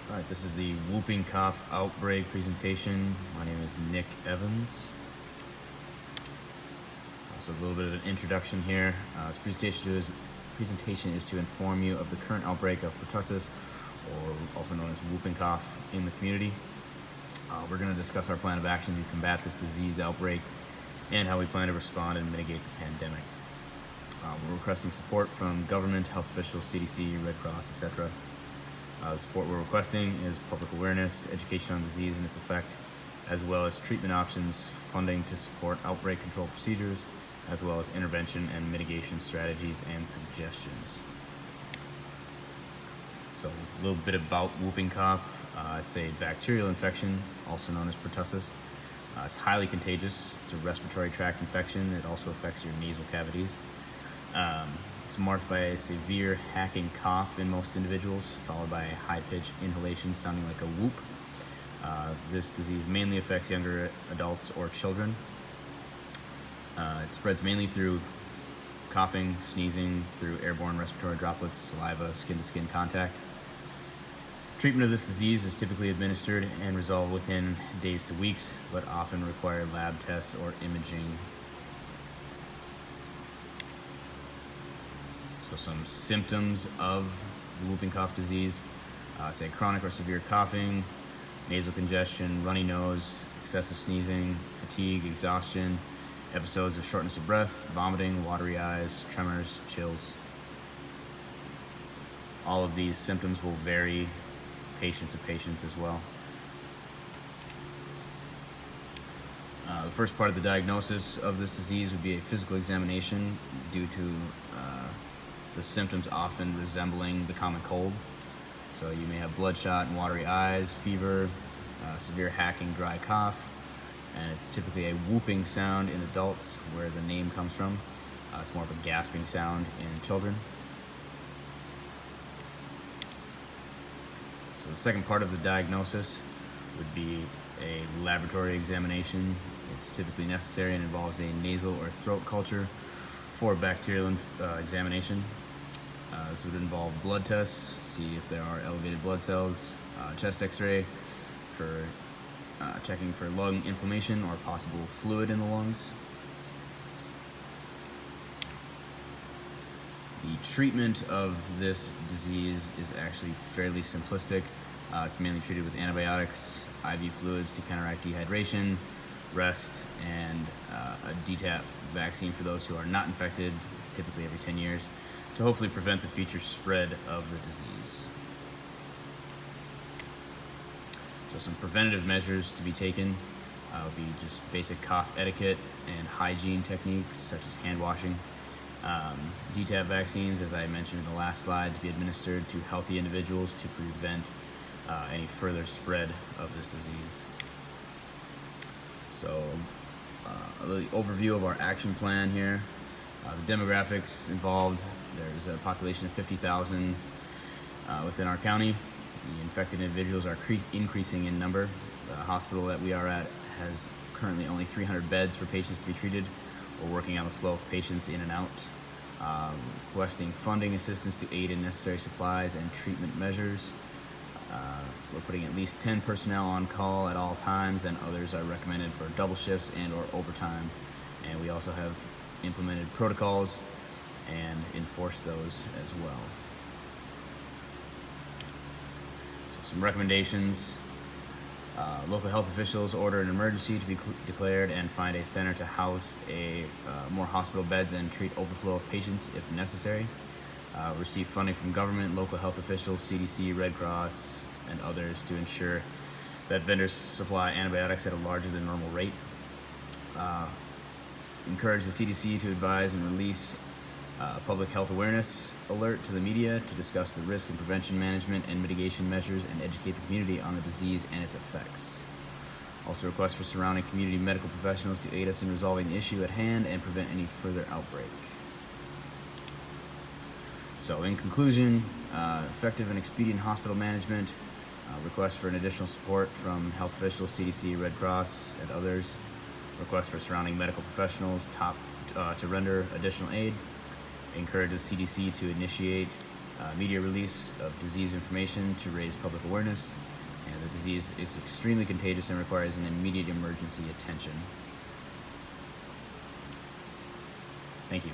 All right, this is the whooping cough outbreak presentation. My name is Nick Evans. So a little bit of an introduction here. This presentation is to inform you of the current outbreak of pertussis, or also known as whooping cough, in the community. We're going to discuss our plan of action to combat this disease outbreak and how we plan to respond and mitigate the pandemic. We're requesting support from government, health officials, CDC, Red Cross, etc. The support we're requesting is public awareness, education on disease and its effect, as well as treatment options, funding to support outbreak control procedures, as well as intervention and mitigation strategies and suggestions. So a little bit about whooping cough. It's a bacterial infection, also known as pertussis. It's highly contagious. It's a respiratory tract infection. It also affects your nasal cavities. It's marked by a severe hacking cough in most individuals, followed by a high-pitched inhalation sounding like a whoop. This disease mainly affects younger adults or children. It spreads mainly through coughing, sneezing, through airborne respiratory droplets, saliva, skin-to-skin contact. Treatment of this disease is typically administered and resolved within days to weeks, but often require lab tests or imaging. So some symptoms of the whooping cough disease. It's a chronic or severe coughing, nasal congestion, runny nose, excessive sneezing, fatigue, exhaustion, episodes of shortness of breath, vomiting, watery eyes, tremors, chills. All of these symptoms will vary patient to patient as well. The first part of the diagnosis of this disease would be a physical examination due to the symptoms often resembling the common cold. So you may have bloodshot and watery eyes, fever, severe hacking dry cough, and it's typically a whooping sound in adults where the name comes from. It's more of a gasping sound in children. So the second part of the diagnosis would be a laboratory examination. It's typically necessary and involves a nasal or throat culture for bacterial examination. This would involve blood tests, see if there are elevated blood cells, chest x-ray for checking for lung inflammation or possible fluid in the lungs. The treatment of this disease is actually fairly simplistic. It's mainly treated with antibiotics, IV fluids to counteract dehydration, rest, and a DTaP vaccine for those who are not infected, typically every 10 years, to hopefully prevent the future spread of the disease. So some preventative measures to be taken would be just basic cough etiquette and hygiene techniques such as hand washing. DTaP vaccines, as I mentioned in the last slide, to be administered to healthy individuals to prevent any further spread of this disease. So a little overview of our action plan here. The demographics involved: there's a population of 50,000 within our county. The infected individuals are increasing in number. The hospital that we are at has currently only 300 beds for patients to be treated. We're working on the flow of patients in and out, requesting funding assistance to aid in necessary supplies and treatment measures. We're putting at least 10 personnel on call at all times, and others are recommended for double shifts and or overtime. And we also have implemented protocols and enforced those as well. So some recommendations. Local health officials order an emergency to be declared and find a center to house more hospital beds and treat overflow of patients if necessary. Receive funding from government, local health officials, CDC, Red Cross, and others to ensure that vendors supply antibiotics at a larger than normal rate. Encourage the CDC to advise and release public health awareness alert to the media to discuss the risk and prevention management and mitigation measures and educate the community on the disease and its effects. Also request for surrounding community medical professionals to aid us in resolving the issue at hand and prevent any further outbreak. So in conclusion, effective and expedient hospital management, request for an additional support from health officials, CDC, Red Cross, and others, request for surrounding medical professionals to render additional aid, encourage the CDC to initiate media release of disease information to raise public awareness. And the disease is extremely contagious and requires an immediate emergency attention. Thank you.